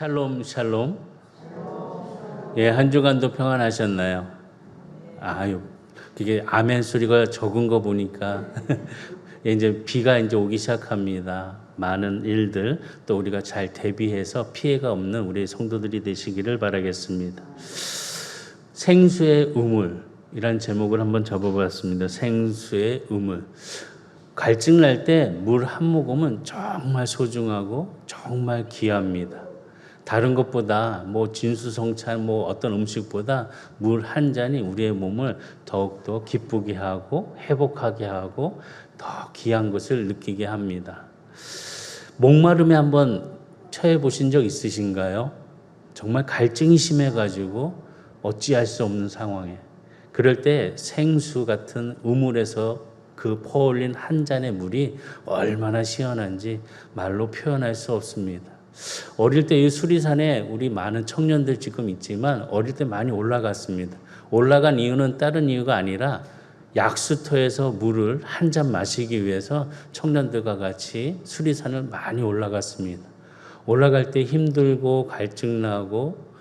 샬롬 샬롬. 예, 한 주간도 평안하셨나요? 아유, 그게 아멘 소리가 적은 거 보니까 이제 비가 이제 오기 시작합니다. 많은 일들 또 우리가 잘 대비해서 피해가 없는 우리 성도들이 되시기를 바라겠습니다. 생수의 우물이란 제목을 한번 접어봤습니다. 생수의 우물. 갈증 날 때 물 한 모금은 정말 소중하고 정말 귀합니다. 다른 것보다 진수성찬 어떤 음식보다 물 한 잔이 우리의 몸을 더욱더 기쁘게 하고 회복하게 하고 더 귀한 것을 느끼게 합니다. 목마름에 한번 처해 보신 적 있으신가요? 정말 갈증이 심해가지고 어찌할 수 없는 상황에 그럴 때 생수 같은 우물에서 그 퍼올린 한 잔의 물이 얼마나 시원한지 말로 표현할 수 없습니다. 어릴 때 이 수리산에 우리 많은 청년들 지금 있지만 어릴 때 많이 올라갔습니다. 올라간 이유는 다른 이유가 아니라 약수터에서 물을 한 잔 마시기 위해서 청년들과 같이 수리산을 많이 올라갔습니다. 올라갈 때 힘들고 갈증나고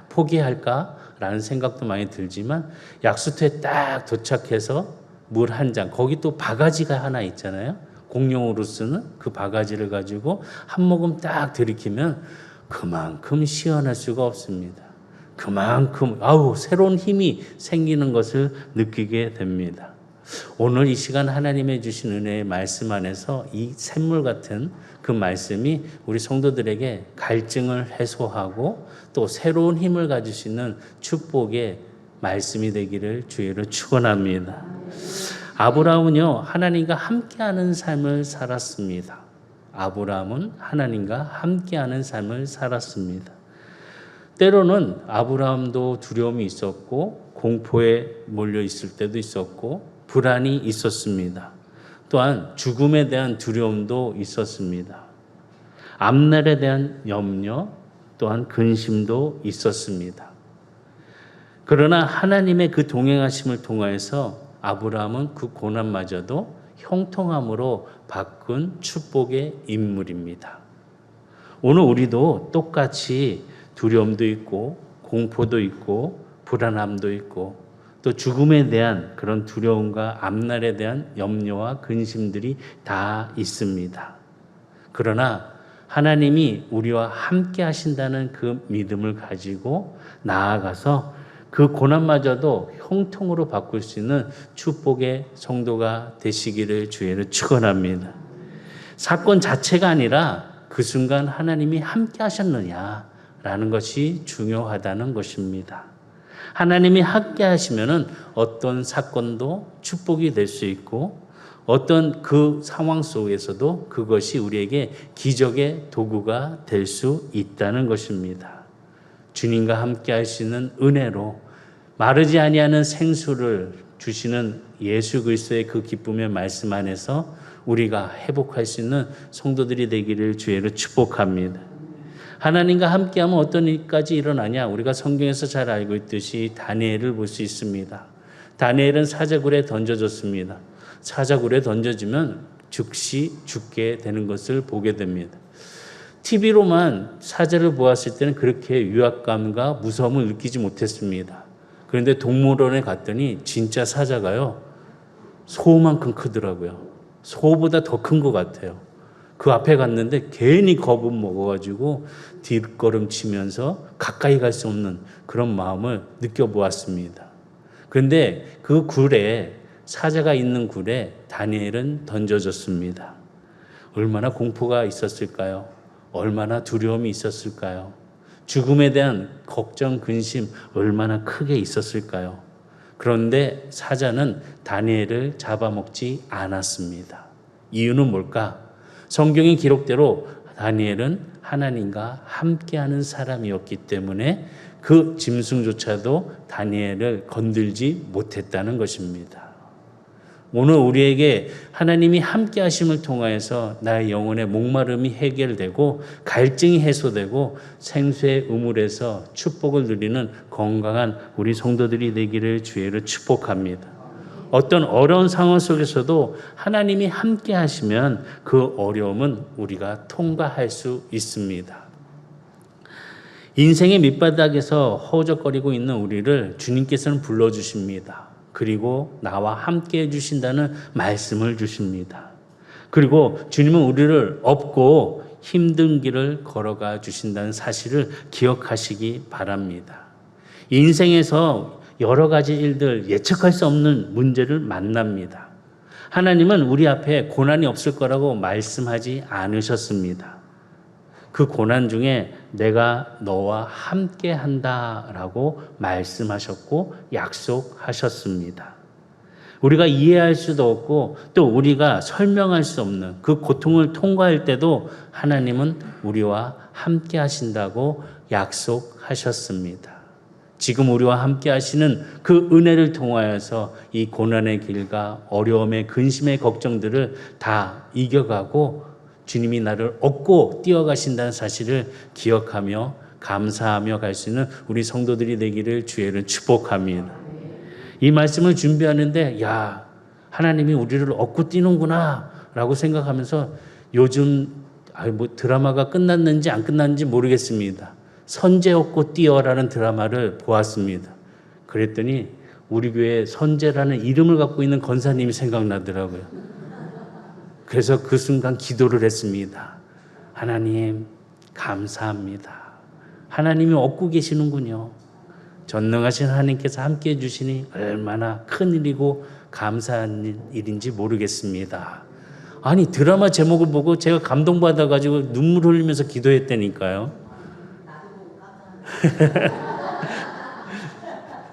포기할까라는 생각도 많이 들지만 약수터에 딱 도착해서 물 한 잔, 거기 또 바가지가 하나 있잖아요. 공용으로 쓰는 그 바가지를 가지고 한 모금 딱 들이키면 그만큼 시원할 수가 없습니다. 그만큼 새로운 힘이 생기는 것을 느끼게 됩니다. 오늘 이 시간 하나님의 주신 은혜의 말씀 안에서 이 샘물 같은 그 말씀이 우리 성도들에게 갈증을 해소하고 또 새로운 힘을 가질 수 있는 축복의 말씀이 되기를 주의로 축원합니다. 아브라함은요, 하나님과 함께하는 삶을 살았습니다. 아브라함은 하나님과 함께하는 삶을 살았습니다. 때로는 아브라함도 두려움이 있었고 공포에 몰려 있을 때도 있었고 불안이 있었습니다. 또한 죽음에 대한 두려움도 있었습니다. 앞날에 대한 염려 또한 근심도 있었습니다. 그러나 하나님의 그 동행하심을 통하여서 아브라함은 그 고난마저도 형통함으로 바꾼 축복의 인물입니다. 오늘 우리도 똑같이 두려움도 있고 공포도 있고 불안함도 있고 또 죽음에 대한 그런 두려움과 앞날에 대한 염려와 근심들이 다 있습니다. 그러나 하나님이 우리와 함께 하신다는 그 믿음을 가지고 나아가서 그 고난마저도 형통으로 바꿀 수 있는 축복의 성도가 되시기를 주의로 축원합니다. 사건 자체가 아니라 그 순간 하나님이 함께 하셨느냐라는 것이 중요하다는 것입니다. 하나님이 함께 하시면은 어떤 사건도 축복이 될 수 있고 어떤 그 상황 속에서도 그것이 우리에게 기적의 도구가 될 수 있다는 것입니다. 주님과 함께 할 수 있는 은혜로 마르지 아니하는 생수를 주시는 예수 그리스도의 그 기쁨의 말씀 안에서 우리가 회복할 수 있는 성도들이 되기를 주의로 축복합니다. 하나님과 함께하면 어떤 일까지 일어나냐? 우리가 성경에서 잘 알고 있듯이 다니엘을 볼 수 있습니다. 다니엘은 사자굴에 던져졌습니다. 사자굴에 던져지면 즉시 죽게 되는 것을 보게 됩니다. TV로만 사자를 보았을 때는 그렇게 위압감과 무서움을 느끼지 못했습니다. 그런데 동물원에 갔더니 진짜 사자가요, 소만큼 크더라고요. 소보다 더 큰 것 같아요. 그 앞에 갔는데 괜히 겁은 먹어가지고 뒷걸음치면서 가까이 갈 수 없는 그런 마음을 느껴보았습니다. 그런데 그 굴에, 사자가 있는 굴에 다니엘은 던져졌습니다. 얼마나 공포가 있었을까요? 얼마나 두려움이 있었을까요? 죽음에 대한 걱정, 근심 얼마나 크게 있었을까요? 그런데 사자는 다니엘을 잡아먹지 않았습니다. 이유는 뭘까? 성경의 기록대로 다니엘은 하나님과 함께하는 사람이었기 때문에 그 짐승조차도 다니엘을 건들지 못했다는 것입니다. 오늘 우리에게 하나님이 함께 하심을 통하여서 나의 영혼의 목마름이 해결되고 갈증이 해소되고 생수의 우물에서 축복을 누리는 건강한 우리 성도들이 되기를 주의로 축복합니다. 어떤 어려운 상황 속에서도 하나님이 함께 하시면 그 어려움은 우리가 통과할 수 있습니다. 인생의 밑바닥에서 허우적거리고 있는 우리를 주님께서는 불러주십니다. 그리고 나와 함께 해주신다는 말씀을 주십니다. 그리고 주님은 우리를 업고 힘든 길을 걸어가 주신다는 사실을 기억하시기 바랍니다. 인생에서 여러 가지 일들, 예측할 수 없는 문제를 만납니다. 하나님은 우리 앞에 고난이 없을 거라고 말씀하지 않으셨습니다. 그 고난 중에 내가 너와 함께 한다라고 말씀하셨고 약속하셨습니다. 우리가 이해할 수도 없고 또 우리가 설명할 수 없는 그 고통을 통과할 때도 하나님은 우리와 함께 하신다고 약속하셨습니다. 지금 우리와 함께 하시는 그 은혜를 통하여서 이 고난의 길과 어려움의 근심의 걱정들을 다 이겨가고 주님이 나를 업고 뛰어가신다는 사실을 기억하며 감사하며 갈 수 있는 우리 성도들이 되기를 주의를 축복합니다. 이 말씀을 준비하는데 야, 하나님이 우리를 업고 뛰는구나 라고 생각하면서 요즘 드라마가 끝났는지 안 끝났는지 모르겠습니다. 선제 업고 뛰어라는 드라마를 보았습니다. 그랬더니 우리 교회 선제라는 이름을 갖고 있는 권사님이 생각나더라고요. 그래서 그 순간 기도를 했습니다. 하나님 감사합니다. 하나님이 업고 계시는군요. 전능하신 하나님께서 함께해 주시니 얼마나 큰 일이고 감사한 일인지 모르겠습니다. 아니 드라마 제목을 보고 제가 감동받아가지고 눈물 흘리면서 기도했다니까요.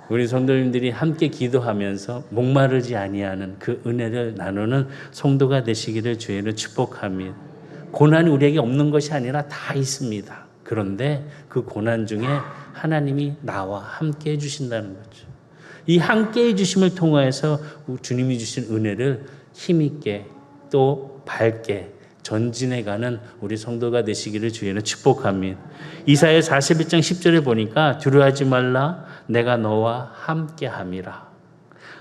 우리 성도님들이 함께 기도하면서 목마르지 아니하는 그 은혜를 나누는 성도가 되시기를 주의를 축복합니다. 고난이 우리에게 없는 것이 아니라 다 있습니다. 그런데 그 고난 중에 하나님이 나와 함께 해주신다는 거죠. 이 함께 해주심을 통하여서 주님이 주신 은혜를 힘있게 또 밝게 전진해가는 우리 성도가 되시기를 주의는 축복합니다. 이사야 41장 10절에 보니까 두려워하지 말라 내가 너와 함께함이라.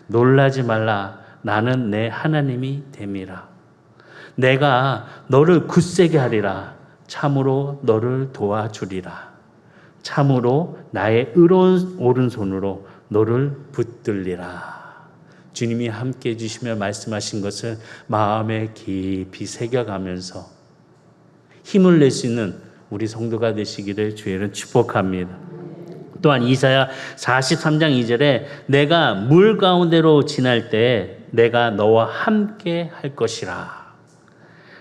놀라지 말라 나는 내 하나님이 됨이라. 내가 너를 굳세게 하리라. 참으로 너를 도와주리라. 참으로 나의 의로운 오른손으로 너를 붙들리라. 주님이 함께 해주시며 말씀하신 것을 마음에 깊이 새겨가면서 힘을 낼 수 있는 우리 성도가 되시기를 주의는 축복합니다. 또한 이사야 43장 2절에 내가 물 가운데로 지날 때 내가 너와 함께 할 것이라.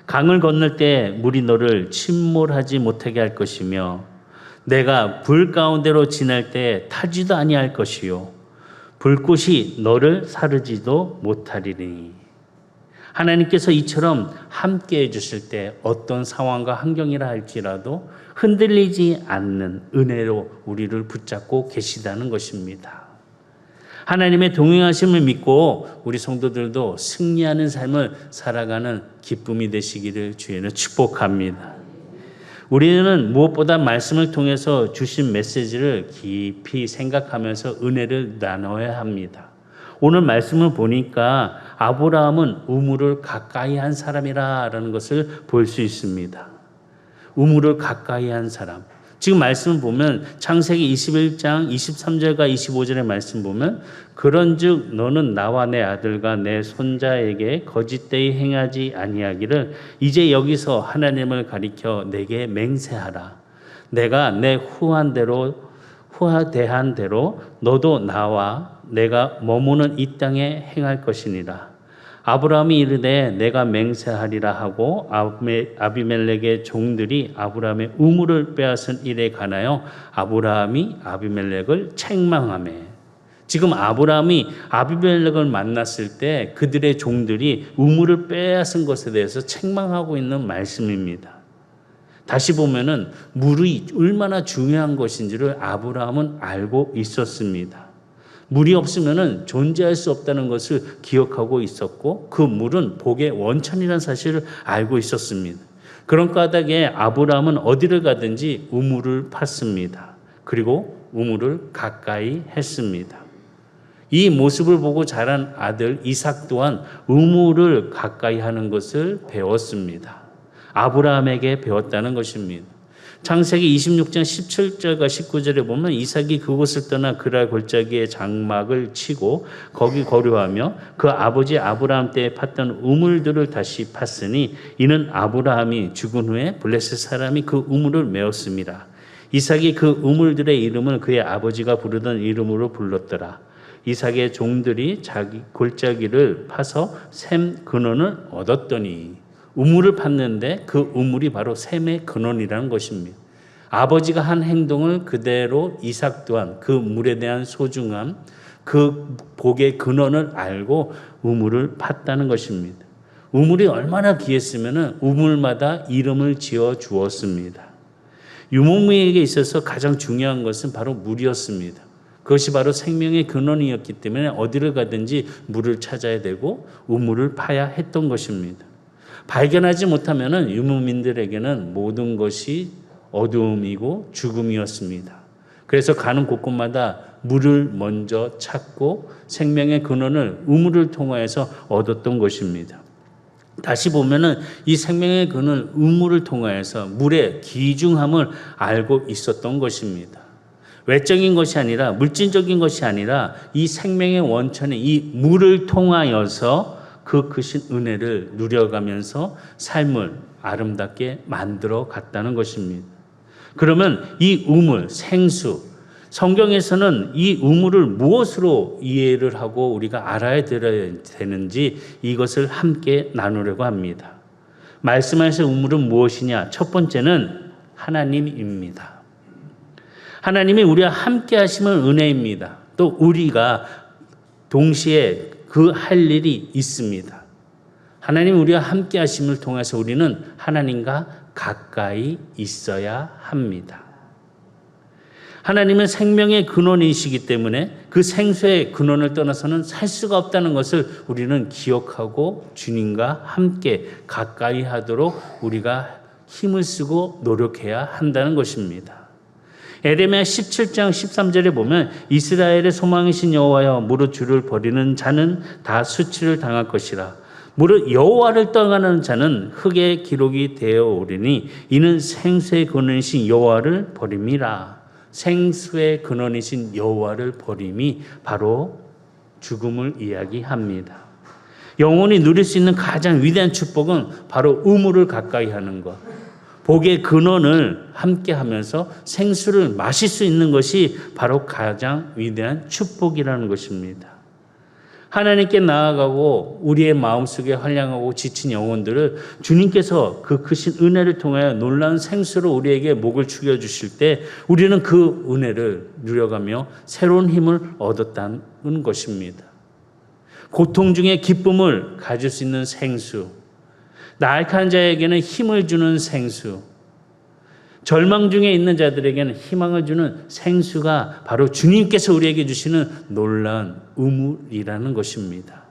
강을 건널 때 물이 너를 침몰하지 못하게 할 것이며 내가 불 가운데로 지날 때 타지도 아니할 것이요 불꽃이 너를 사르지도 못하리니. 하나님께서 이처럼 함께 해주실 때 어떤 상황과 환경이라 할지라도 흔들리지 않는 은혜로 우리를 붙잡고 계시다는 것입니다. 하나님의 동행하심을 믿고 우리 성도들도 승리하는 삶을 살아가는 기쁨이 되시기를 주에는 축복합니다. 우리는 무엇보다 말씀을 통해서 주신 메시지를 깊이 생각하면서 은혜를 나눠야 합니다. 오늘 말씀을 보니까 아브라함은 우물을 가까이 한 사람이라는 것을 볼 수 있습니다. 우물을 가까이 한 사람. 지금 말씀을 보면 창세기 21장 23절과 25절의 말씀 보면 그런즉 너는 나와 내 아들과 내 손자에게 거짓되이 행하지 아니하기를 이제 여기서 하나님을 가리켜 내게 맹세하라. 내가 내 후하대한 대로 너도 나와 내가 머무는 이 땅에 행할 것이니라. 아브라함이 이르되 내가 맹세하리라 하고 아비멜렉의 종들이 아브라함의 우물을 빼앗은 일에 관하여 아브라함이 아비멜렉을 책망하며. 지금 아브라함이 아비멜렉을 만났을 때 그들의 종들이 우물을 빼앗은 것에 대해서 책망하고 있는 말씀입니다. 다시 보면은 물이 얼마나 중요한 것인지를 아브라함은 알고 있었습니다. 물이 없으면 존재할 수 없다는 것을 기억하고 있었고 그 물은 복의 원천이라는 사실을 알고 있었습니다. 그런 까닭에 아브라함은 어디를 가든지 우물을 팠습니다. 그리고 우물을 가까이 했습니다. 이 모습을 보고 자란 아들 이삭 또한 우물을 가까이 하는 것을 배웠습니다. 아브라함에게 배웠다는 것입니다. 창세기 26장 17절과 19절에 보면 이삭이 그곳을 떠나 그랄 골짜기에 장막을 치고 거기 거류하며 그 아버지 아브라함 때에 팠던 우물들을 다시 팠으니 이는 아브라함이 죽은 후에 블레셋 사람이 그 우물을 메웠습니다. 이삭이 그 우물들의 이름을 그의 아버지가 부르던 이름으로 불렀더라. 이삭의 종들이 자기 골짜기를 파서 샘 근원을 얻었더니 우물을 팠는데 그 우물이 바로 샘의 근원이라는 것입니다. 아버지가 한 행동을 그대로 이삭 또한 그 물에 대한 소중함, 그 복의 근원을 알고 우물을 팠다는 것입니다. 우물이 얼마나 귀했으면 우물마다 이름을 지어 주었습니다. 유목민에게 있어서 가장 중요한 것은 바로 물이었습니다. 그것이 바로 생명의 근원이었기 때문에 어디를 가든지 물을 찾아야 되고 우물을 파야 했던 것입니다. 발견하지 못하면 유목민들에게는 모든 것이 어두움이고 죽음이었습니다. 그래서 가는 곳곳마다 물을 먼저 찾고 생명의 근원을 우물을 통하여서 얻었던 것입니다. 다시 보면은 이 생명의 근원 우물을 통하여서 물의 귀중함을 알고 있었던 것입니다. 외적인 것이 아니라 물질적인 것이 아니라 이 생명의 원천의 이 물을 통하여서 그 크신 은혜를 누려가면서 삶을 아름답게 만들어 갔다는 것입니다. 그러면 이 우물, 생수, 성경에서는 이 우물을 무엇으로 이해를 하고 우리가 알아야 되는지 이것을 함께 나누려고 합니다. 말씀하신 우물은 무엇이냐? 첫 번째는 하나님입니다. 하나님이 우리와 함께 하시면 은혜입니다. 또 우리가 동시에 그 할 일이 있습니다. 하나님 우리와 함께 하심을 통해서 우리는 하나님과 가까이 있어야 합니다. 하나님은 생명의 근원이시기 때문에 그 생수의 근원을 떠나서는 살 수가 없다는 것을 우리는 기억하고 주님과 함께 가까이 하도록 우리가 힘을 쓰고 노력해야 한다는 것입니다. 에레미야 17장 13절에 보면 이스라엘의 소망이신 여호와여 무릇 주를 버리는 자는 다 수치를 당할 것이라. 무릇 여호와를 떠나는 자는 흙에 기록이 되어 오리니 이는 생수의 근원이신 여호와를 버림이라. 생수의 근원이신 여호와를 버림이 바로 죽음을 이야기합니다. 영혼이 누릴 수 있는 가장 위대한 축복은 바로 우물을 가까이 하는 것. 복의 근원을 함께 하면서 생수를 마실 수 있는 것이 바로 가장 위대한 축복이라는 것입니다. 하나님께 나아가고 우리의 마음속에 환영하고 지친 영혼들을 주님께서 그 크신 은혜를 통하여 놀라운 생수로 우리에게 목을 축여주실 때 우리는 그 은혜를 누려가며 새로운 힘을 얻었다는 것입니다. 고통 중에 기쁨을 가질 수 있는 생수, 나약한 자에게는 힘을 주는 생수, 절망 중에 있는 자들에게는 희망을 주는 생수가 바로 주님께서 우리에게 주시는 놀라운 우물이라는 것입니다.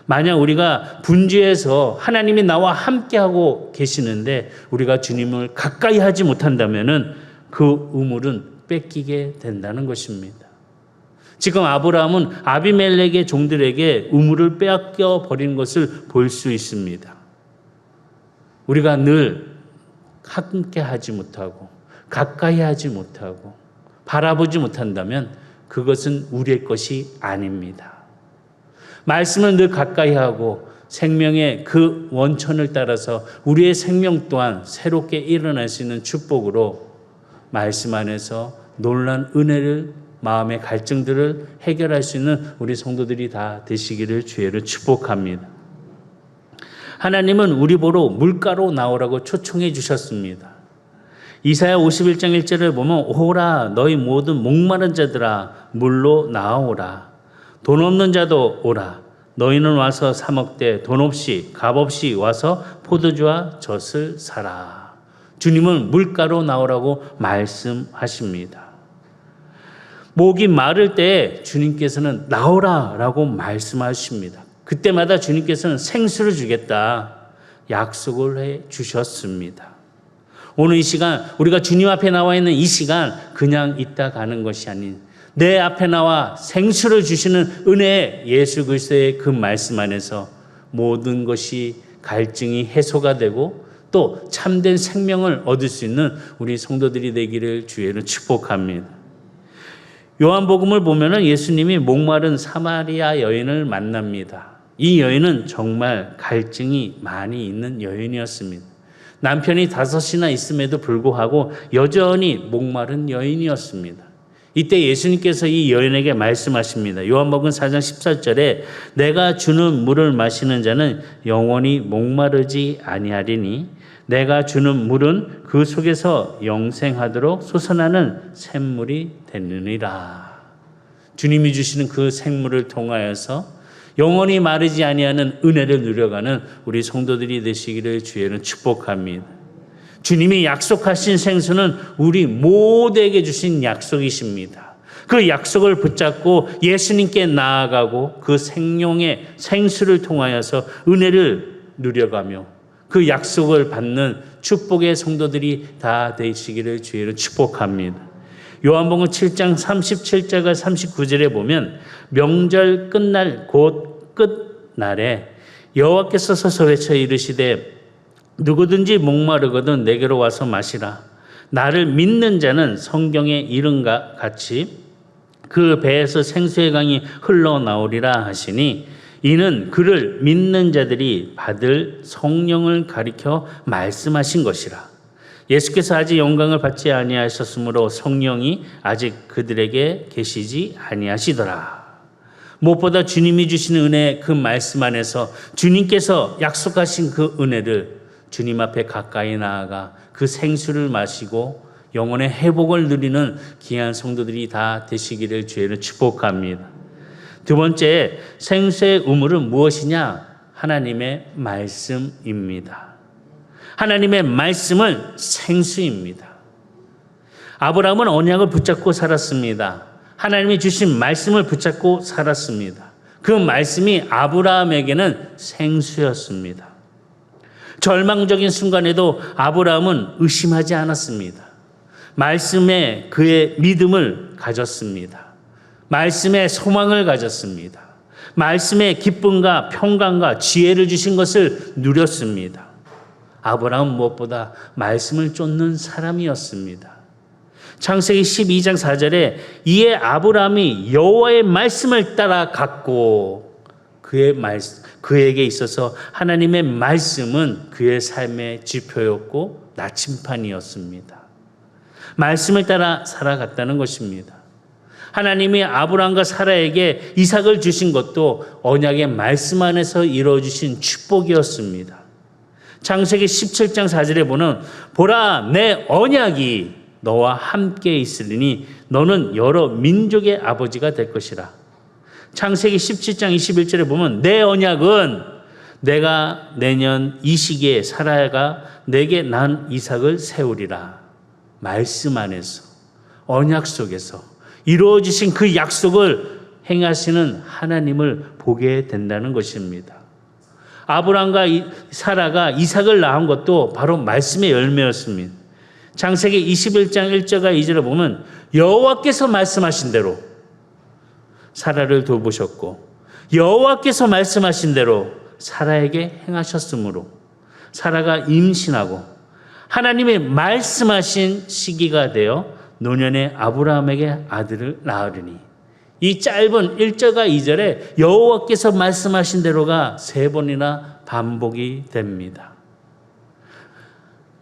만약 우리가 분주해서 하나님이 나와 함께하고 계시는데 우리가 주님을 가까이 하지 못한다면 그 우물은 뺏기게 된다는 것입니다. 지금 아브라함은 아비멜렉의 종들에게 우물을 빼앗겨 버린 것을 볼 수 있습니다. 우리가 늘 함께 하지 못하고 가까이 하지 못하고 바라보지 못한다면 그것은 우리의 것이 아닙니다. 말씀을 늘 가까이 하고 생명의 그 원천을 따라서 우리의 생명 또한 새롭게 일어날 수 있는 축복으로 말씀 안에서 놀라운 은혜를 마음의 갈증들을 해결할 수 있는 우리 성도들이 다 되시기를 주의를 축복합니다. 하나님은 우리 보러 물가로 나오라고 초청해 주셨습니다. 이사야 51장 1절을 보면 오라 너희 모든 목마른 자들아 물로 나오라. 돈 없는 자도 오라. 너희는 와서 사 먹되 돈 없이 값 없이 와서 포도주와 젖을 사라. 주님은 물가로 나오라고 말씀하십니다. 목이 마를 때 주님께서는 나오라라고 말씀하십니다. 그때마다 주님께서는 생수를 주겠다 약속을 해 주셨습니다. 오늘 이 시간 우리가 주님 앞에 나와 있는 이 시간 그냥 있다 가는 것이 아닌 내 앞에 나와 생수를 주시는 은혜 예수 그리스도의 그 말씀 안에서 모든 것이 갈증이 해소가 되고 또 참된 생명을 얻을 수 있는 우리 성도들이 되기를 주의로 축복합니다. 요한복음을 보면은 예수님이 목마른 사마리아 여인을 만납니다. 이 여인은 정말 갈증이 많이 있는 여인이었습니다. 남편이 5이나 있음에도 불구하고 여전히 목마른 여인이었습니다. 이때 예수님께서 이 여인에게 말씀하십니다. 요한복음 4장 14절에 내가 주는 물을 마시는 자는 영원히 목마르지 아니하리니 내가 주는 물은 그 속에서 영생하도록 솟아나는 샘물이 되느니라. 주님이 주시는 그 생물을 통하여서 영원히 마르지 아니하는 은혜를 누려가는 우리 성도들이 되시기를 주의는 축복합니다. 주님이 약속하신 생수는 우리 모두에게 주신 약속이십니다. 그 약속을 붙잡고 예수님께 나아가고 그 생명의 생수를 통하여서 은혜를 누려가며 그 약속을 받는 축복의 성도들이 다 되시기를 주의로 축복합니다. 요한복음 7장 37절과 39절에 보면 명절 끝날 곧 끝날에 여호와께서 서서 외쳐 이르시되 누구든지 목마르거든 내게로 와서 마시라. 나를 믿는 자는 성경의 이름과 같이 그 배에서 생수의 강이 흘러나오리라 하시니 이는 그를 믿는 자들이 받을 성령을 가리켜 말씀하신 것이라. 예수께서 아직 영광을 받지 아니하셨으므로 성령이 아직 그들에게 계시지 아니하시더라. 무엇보다 주님이 주시는 은혜 그 말씀 안에서 주님께서 약속하신 그 은혜를 주님 앞에 가까이 나아가 그 생수를 마시고 영혼의 회복을 누리는 귀한 성도들이 다 되시기를 주의로 축복합니다. 두 번째, 생수의 우물은 무엇이냐? 하나님의 말씀입니다. 하나님의 말씀은 생수입니다. 아브라함은 언약을 붙잡고 살았습니다. 하나님이 주신 말씀을 붙잡고 살았습니다. 그 말씀이 아브라함에게는 생수였습니다. 절망적인 순간에도 아브라함은 의심하지 않았습니다. 말씀에 그의 믿음을 가졌습니다. 말씀에 소망을 가졌습니다. 말씀에 기쁨과 평강과 지혜를 주신 것을 누렸습니다. 아브라함은 무엇보다 말씀을 쫓는 사람이었습니다. 창세기 12장 4절에 이에 아브라함이 여호와의 말씀을 따라갔고 그에게 있어서 하나님의 말씀은 그의 삶의 지표였고 나침판이었습니다. 말씀을 따라 살아갔다는 것입니다. 하나님이 아브라함과 사라에게 이삭을 주신 것도 언약의 말씀 안에서 이루어주신 축복이었습니다. 창세기 17장 4절에 보면 보라 내 언약이 너와 함께 있으리니 너는 여러 민족의 아버지가 될 것이라. 창세기 17장 21절에 보면 내 언약은 내가 내년 이 시기에 사라가 내게 난 이삭을 세우리라. 말씀 안에서 언약 속에서 이루어지신 그 약속을 행하시는 하나님을 보게 된다는 것입니다. 아브람과 사라가 이삭을 낳은 것도 바로 말씀의 열매였습니다. 창세기 21장 1절과 2절을 보면 여호와께서 말씀하신 대로 사라를 돌보셨고 여호와께서 말씀하신 대로 사라에게 행하셨으므로 사라가 임신하고 하나님의 말씀하신 시기가 되어 노년의 아브라함에게 아들을 낳으리니 이 짧은 1절과 2절에 여호와께서 말씀하신 대로가 3번이나 반복이 됩니다.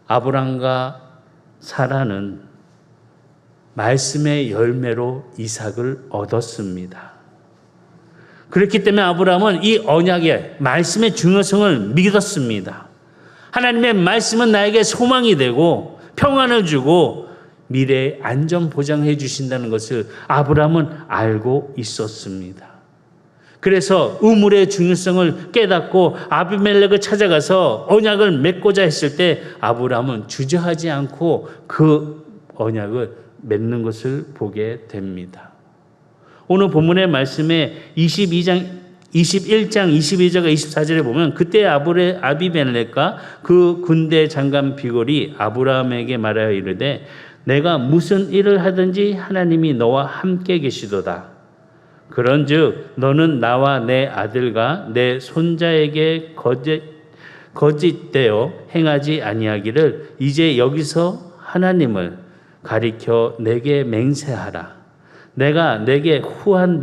아브람과 사라는 말씀의 열매로 이삭을 얻었습니다. 그렇기 때문에 아브람은 이 언약의 말씀의 중요성을 믿었습니다. 하나님의 말씀은 나에게 소망이 되고 평안을 주고 미래에 안전 보장해 주신다는 것을 아브람은 알고 있었습니다. 그래서 우물의 중요성을 깨닫고 아비멜렉을 찾아가서 언약을 맺고자 했을 때 아브람은 주저하지 않고 그 언약을 맺는 것을 보게 됩니다. 오늘 본문의 말씀에 21장 22절과 24절에 보면 그때 아비멜렉과 그 군대 장관 비골이 아브라함에게 말하여 이르되 내가 무슨 일을 하든지 하나님이 너와 함께 계시도다. 그런즉 너는 나와 내 아들과 내 손자에게 거짓되어 행하지 아니하기를 이제 여기서 하나님을 가리켜 내게 맹세하라. 내가 내게 후한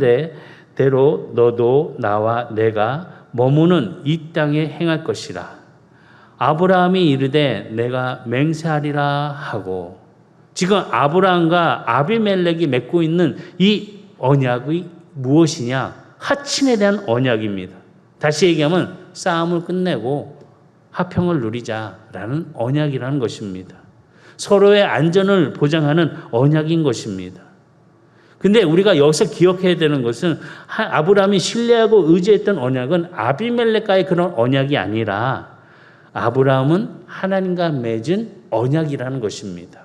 대로 너도 나와 내가 머무는 이 땅에 행할 것이라. 아브라함이 이르되 내가 맹세하리라 하고, 지금 아브라함과 아비멜렉이 맺고 있는 이 언약이 무엇이냐? 하친에 대한 언약입니다. 다시 얘기하면 싸움을 끝내고 화평을 누리자라는 언약이라는 것입니다. 서로의 안전을 보장하는 언약인 것입니다. 근데 우리가 여기서 기억해야 되는 것은 아브라함이 신뢰하고 의지했던 언약은 아비멜렉과의 그런 언약이 아니라 아브라함은 하나님과 맺은 언약이라는 것입니다.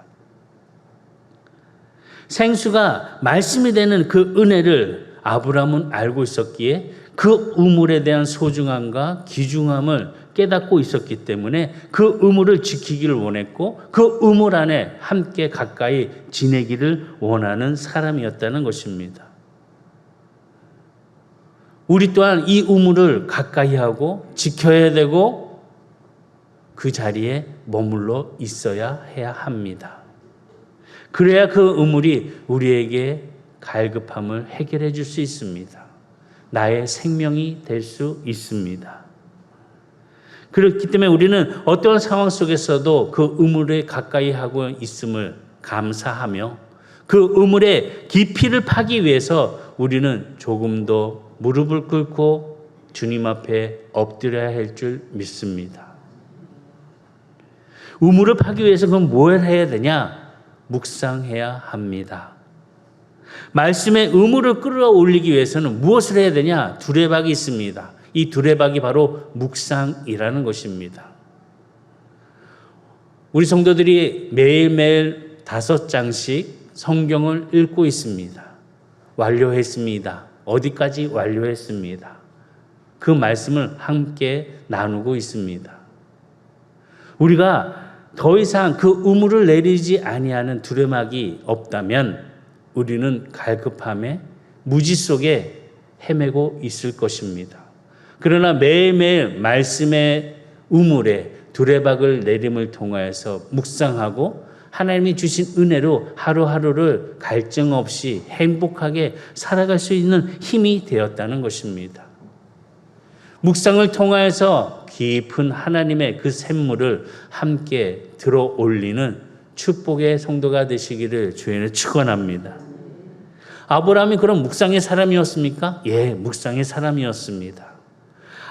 생수가 말씀이 되는 그 은혜를 아브라함은 알고 있었기에 그 우물에 대한 소중함과 귀중함을 깨닫고 있었기 때문에 그 우물을 지키기를 원했고 그 우물 안에 함께 가까이 지내기를 원하는 사람이었다는 것입니다. 우리 또한 이 우물을 가까이 하고 지켜야 되고 그 자리에 머물러 있어야 해야 합니다. 그래야 그 우물이 우리에게 갈급함을 해결해 줄 수 있습니다. 나의 생명이 될 수 있습니다. 그렇기 때문에 우리는 어떤 상황 속에서도 그 우물에 가까이 하고 있음을 감사하며 그 우물의 깊이를 파기 위해서 우리는 조금 더 무릎을 꿇고 주님 앞에 엎드려야 할 줄 믿습니다. 우물을 파기 위해서 그럼 뭘 해야 되냐? 묵상해야 합니다. 말씀의 우물을 끌어올리기 위해서는 무엇을 해야 되냐? 두레박이 있습니다. 이 두레박이 바로 묵상이라는 것입니다. 우리 성도들이 매일매일 5장씩 성경을 읽고 있습니다. 완료했습니다. 어디까지 완료했습니다. 그 말씀을 함께 나누고 있습니다. 우리가 더 이상 그 우물을 내리지 아니하는 두레박이 없다면 우리는 갈급함에 무지 속에 헤매고 있을 것입니다. 그러나 매일매일 말씀의 우물에 두레박을 내림을 통하여서 묵상하고 하나님이 주신 은혜로 하루하루를 갈증 없이 행복하게 살아갈 수 있는 힘이 되었다는 것입니다. 묵상을 통하여서 깊은 하나님의 그 샘물을 함께 들어 올리는 축복의 성도가 되시기를 주님을 축원합니다. 아브라함이 그런 묵상의 사람이었습니까? 예, 묵상의 사람이었습니다.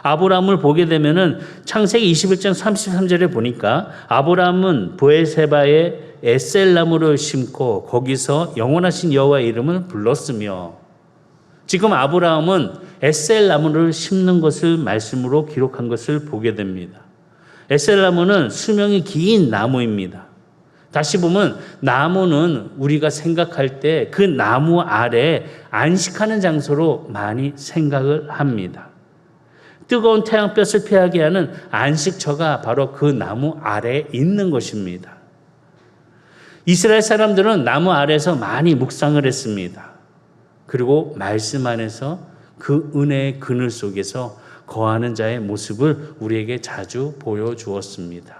아브라함을 보게 되면은 창세기 21장 33절에 보니까 아브라함은 브에세바에 에셀나무를 심고 거기서 영원하신 여호와의 이름을 불렀으며, 지금 아브라함은 에셀나무를 심는 것을 말씀으로 기록한 것을 보게 됩니다. 에셀나무는 수명이 긴 나무입니다. 다시 보면 나무는 우리가 생각할 때 그 나무 아래 안식하는 장소로 많이 생각을 합니다. 뜨거운 태양볕을 피하게 하는 안식처가 바로 그 나무 아래에 있는 것입니다. 이스라엘 사람들은 나무 아래에서 많이 묵상을 했습니다. 그리고 말씀 안에서 그 은혜의 그늘 속에서 거하는 자의 모습을 우리에게 자주 보여주었습니다.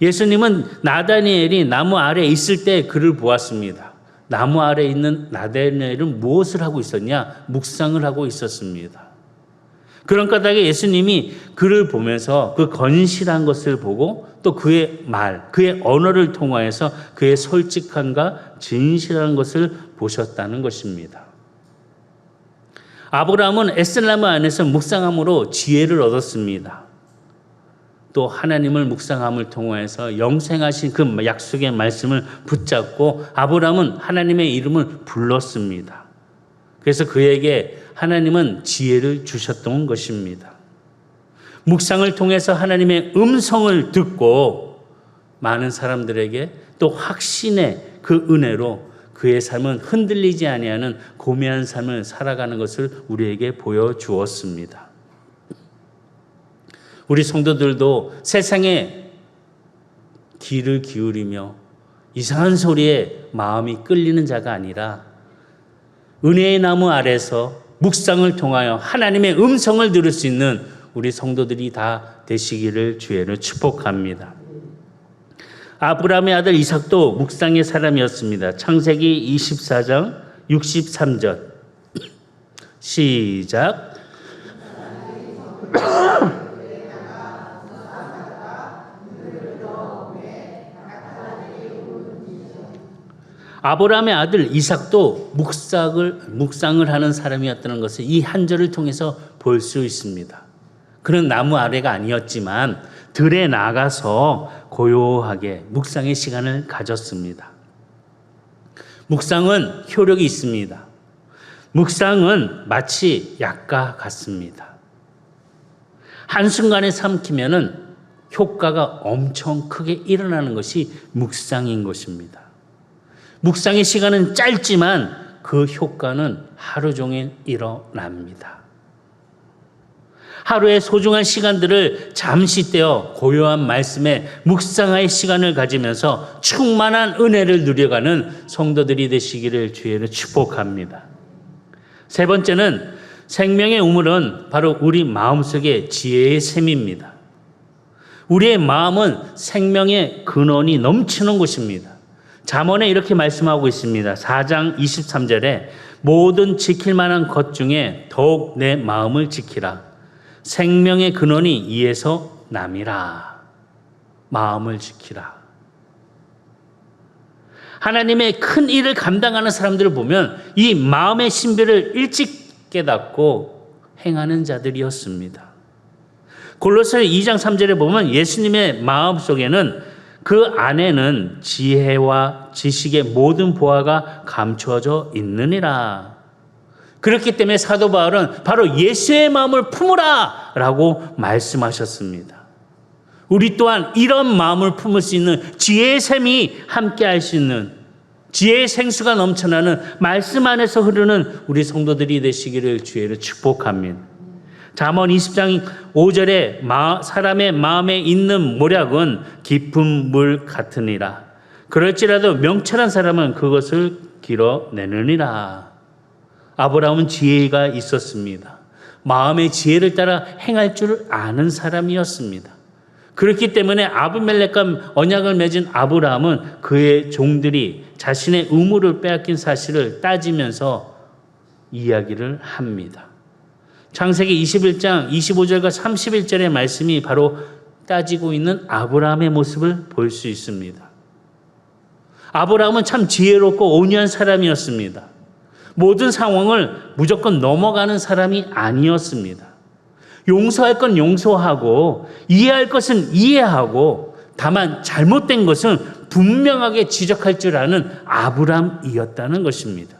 예수님은 나다니엘이 나무 아래에 있을 때 그를 보았습니다. 나무 아래에 있는 나다니엘은 무엇을 하고 있었냐? 묵상을 하고 있었습니다. 그런 까닭에 예수님이 그를 보면서 그 건실한 것을 보고 또 그의 말, 그의 언어를 통하여서 그의 솔직함과 진실한 것을 보셨다는 것입니다. 아브라함은 에셀나무 안에서 묵상함으로 지혜를 얻었습니다. 또 하나님을 묵상함을 통하여서 영생하신 그 약속의 말씀을 붙잡고 아브라함은 하나님의 이름을 불렀습니다. 그래서 그에게 하나님은 지혜를 주셨던 것입니다. 묵상을 통해서 하나님의 음성을 듣고 많은 사람들에게 또 확신의 그 은혜로 그의 삶은 흔들리지 아니하는 고매한 삶을 살아가는 것을 우리에게 보여주었습니다. 우리 성도들도 세상에 귀를 기울이며 이상한 소리에 마음이 끌리는 자가 아니라 은혜의 나무 아래서 묵상을 통하여 하나님의 음성을 들을 수 있는 우리 성도들이 다 되시기를 주의로 축복합니다. 아브라함의 아들 이삭도 묵상의 사람이었습니다. 창세기 24장 63절 시작. 아브라함의 아들 이삭도 묵상을 하는 사람이었다는 것을 이 한 절을 통해서 볼 수 있습니다. 그는 나무 아래가 아니었지만 들에 나가서 고요하게 묵상의 시간을 가졌습니다. 묵상은 효력이 있습니다. 묵상은 마치 약과 같습니다. 한순간에 삼키면은 효과가 엄청 크게 일어나는 것이 묵상인 것입니다. 묵상의 시간은 짧지만 그 효과는 하루 종일 일어납니다. 하루의 소중한 시간들을 잠시 떼어 고요한 말씀에 묵상의 시간을 가지면서 충만한 은혜를 누려가는 성도들이 되시기를 주의로 축복합니다. 세 번째는 생명의 우물은 바로 우리 마음속의 지혜의 샘입니다. 우리의 마음은 생명의 근원이 넘치는 곳입니다. 잠언에 이렇게 말씀하고 있습니다. 4장 23절에 모든 지킬 만한 것 중에 더욱 내 마음을 지키라. 생명의 근원이 이에서 남이라. 마음을 지키라. 하나님의 큰 일을 감당하는 사람들을 보면 이 마음의 신비를 일찍 깨닫고 행하는 자들이었습니다. 골로새 2장 3절에 보면 예수님의 마음 속에는 그 안에는 지혜와 지식의 모든 보화가 감추어져 있느니라. 그렇기 때문에 사도 바울은 바로 예수의 마음을 품으라 라고 말씀하셨습니다. 우리 또한 이런 마음을 품을 수 있는 지혜의 샘이 함께 할 수 있는 지혜의 생수가 넘쳐나는 말씀 안에서 흐르는 우리 성도들이 되시기를 주의로 축복합니다. 잠언 20장 5절에 사람의 마음에 있는 모략은 깊은 물 같으니라. 그럴지라도 명철한 사람은 그것을 길어내느니라. 아브라함은 지혜가 있었습니다. 마음의 지혜를 따라 행할 줄 아는 사람이었습니다. 그렇기 때문에 아비멜렉과 언약을 맺은 아브라함은 그의 종들이 자신의 의무를 빼앗긴 사실을 따지면서 이야기를 합니다. 창세기 21장 25절과 31절의 말씀이 바로 따지고 있는 아브라함의 모습을 볼 수 있습니다. 아브라함은 참 지혜롭고 온유한 사람이었습니다. 모든 상황을 무조건 넘어가는 사람이 아니었습니다. 용서할 건 용서하고 이해할 것은 이해하고 다만 잘못된 것은 분명하게 지적할 줄 아는 아브라함이었다는 것입니다.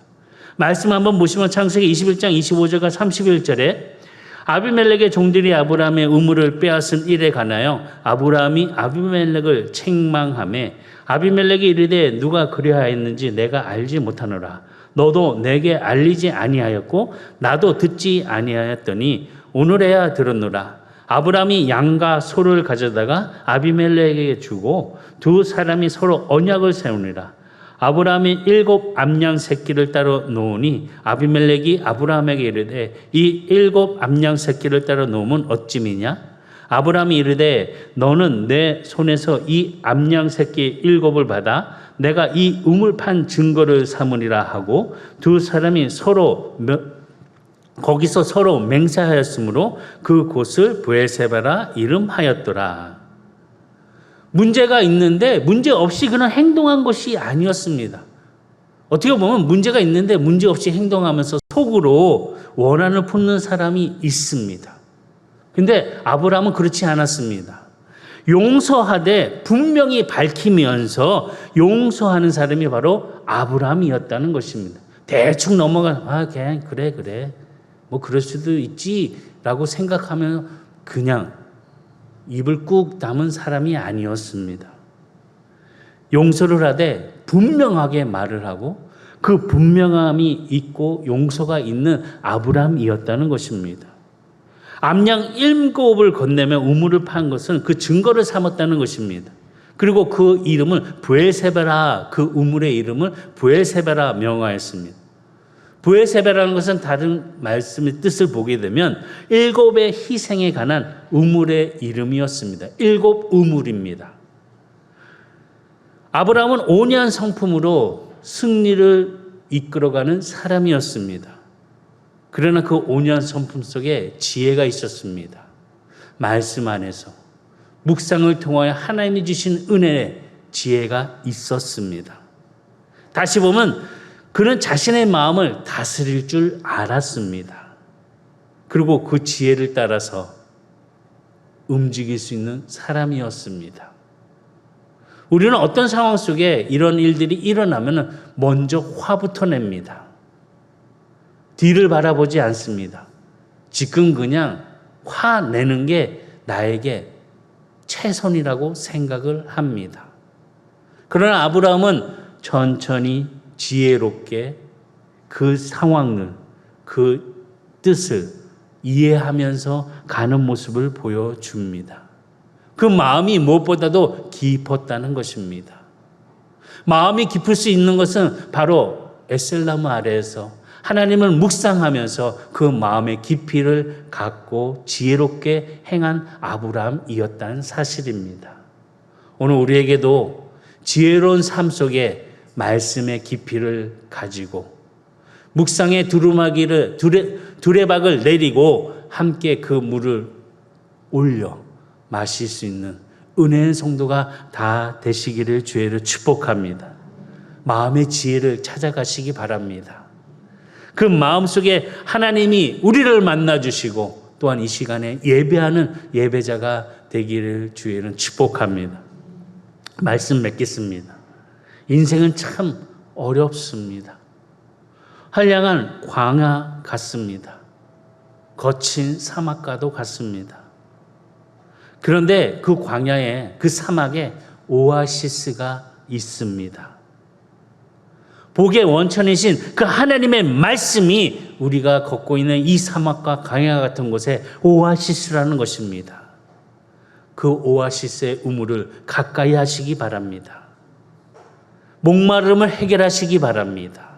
말씀 한번 보시면 창세기 21장 25절과 31절에 아비멜렉의 종들이 아브라함의 의무를 빼앗은 일에 관하여 아브라함이 아비멜렉을 책망하며 아비멜렉이 이르되 누가 그리하였는지 내가 알지 못하노라. 너도 내게 알리지 아니하였고 나도 듣지 아니하였더니 오늘에야 들었노라. 아브라함이 양과 소를 가져다가 아비멜렉에게 주고 두 사람이 서로 언약을 세우니라. 아브라함이 7 암양 새끼를 따로 놓으니 아비멜렉이 아브라함에게 이르되 이 7 암양 새끼를 따로 놓으면 어찌미냐? 아브라함이 이르되 너는 내 손에서 이 암양 새끼 7을 받아 내가 이 우물 판 증거를 삼으리라 하고 두 사람이 거기서 서로 맹세하였으므로 그 곳을 브엘세바라 이름하였더라. 문제가 있는데 문제 없이 그냥 행동한 것이 아니었습니다. 어떻게 보면 문제가 있는데 문제 없이 행동하면서 속으로 원한을 품는 사람이 있습니다. 근데 아브라함은 그렇지 않았습니다. 용서하되 분명히 밝히면서 용서하는 사람이 바로 아브라함이었다는 것입니다. 대충 그냥 그래 뭐 그럴 수도 있지라고 생각하면 그냥 입을 꾹 담은 사람이 아니었습니다. 용서를 하되 분명하게 말을 하고 그 분명함이 있고 용서가 있는 아브라함이었다는 것입니다. 암양 7을 건네며 우물을 판 것은 그 증거를 삼았다는 것입니다. 그리고 그 이름을 브엘세바라, 그 우물의 이름을 브엘세바라 명하였습니다. 브에세바라는 것은 다른 말씀의 뜻을 보게 되면 7의 희생에 관한 우물의 이름이었습니다. 7 우물입니다. 아브라함은 5년 성품으로 승리를 이끌어가는 사람이었습니다. 그러나 그 5년 성품 속에 지혜가 있었습니다. 말씀 안에서 묵상을 통하여 하나님이 주신 은혜의 지혜가 있었습니다. 다시 보면 그는 자신의 마음을 다스릴 줄 알았습니다. 그리고 그 지혜를 따라서 움직일 수 있는 사람이었습니다. 우리는 어떤 상황 속에 이런 일들이 일어나면 먼저 화부터 냅니다. 뒤를 바라보지 않습니다. 지금 그냥 화내는 게 나에게 최선이라고 생각을 합니다. 그러나 아브라함은 천천히 지혜롭게 그 상황을, 그 뜻을 이해하면서 가는 모습을 보여줍니다. 그 마음이 무엇보다도 깊었다는 것입니다. 마음이 깊을 수 있는 것은 바로 에셀나무 아래에서 하나님을 묵상하면서 그 마음의 깊이를 갖고 지혜롭게 행한 아브라함이었다는 사실입니다. 오늘 우리에게도 지혜로운 삶 속에 말씀의 깊이를 가지고 묵상의 두레박을 내리고 함께 그 물을 올려 마실 수 있는 은혜의 성도가 다 되시기를 주의를 축복합니다. 마음의 지혜를 찾아가시기 바랍니다. 그 마음속에 하나님이 우리를 만나주시고 또한 이 시간에 예배하는 예배자가 되기를 주의는 축복합니다. 말씀 맺겠습니다. 인생은 참 어렵습니다. 한량한 광야 같습니다. 거친 사막과도 같습니다. 그런데 그 광야에, 그 사막에 오아시스가 있습니다. 복의 원천이신 그 하나님의 말씀이 우리가 걷고 있는 이 사막과 광야 같은 곳에 오아시스라는 것입니다. 그 오아시스의 우물을 가까이 하시기 바랍니다. 목마름을 해결하시기 바랍니다.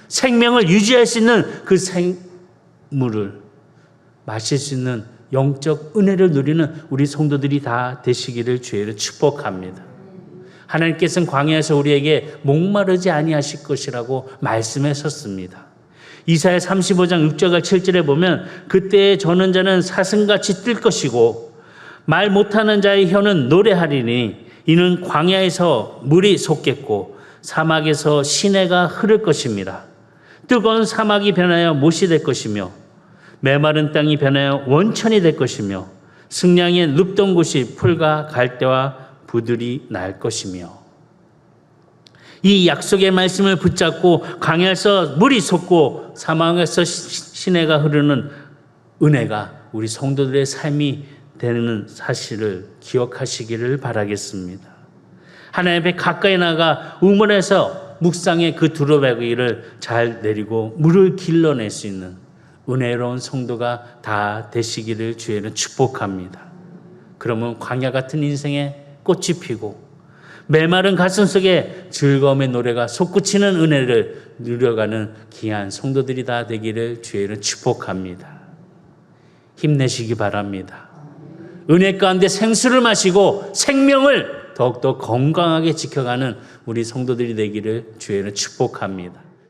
생명을 유지할 수 있는 그 생물을 마실 수 있는 영적 은혜를 누리는 우리 성도들이 다 되시기를 주의를 축복합니다. 하나님께서는 광야에서 우리에게 목마르지 아니하실 것이라고 말씀하셨습니다. 이사야 35장 6절과 7절에 보면 그때의 저는 자는 사슴같이 뛸 것이고 말 못하는 자의 혀는 노래하리니 이는 광야에서 물이 솟겠고 사막에서 시내가 흐를 것입니다. 뜨거운 사막이 변하여 못이 될 것이며 메마른 땅이 변하여 원천이 될 것이며 승량에 눕던 곳이 풀과 갈대와 부들이 날 것이며 이 약속의 말씀을 붙잡고 광야에서 물이 솟고 사막에서 시내가 흐르는 은혜가 우리 성도들의 삶이 되는 사실을 기억하시기를 바라겠습니다. 하나님 앞에 가까이 나가 우물에서 묵상의 그 두루마기를 잘 내리고 물을 길러낼 수 있는 은혜로운 성도가 다 되시기를 주에는 축복합니다. 그러면 광야 같은 인생에 꽃이 피고 메마른 가슴 속에 즐거움의 노래가 솟구치는 은혜를 누려가는 귀한 성도들이 다 되기를 주에는 축복합니다. 힘내시기 바랍니다. 은혜 가운데 생수를 마시고 생명을 더욱더 건강하게 지켜가는 우리 성도들이 되기를 주에는 축복합니다.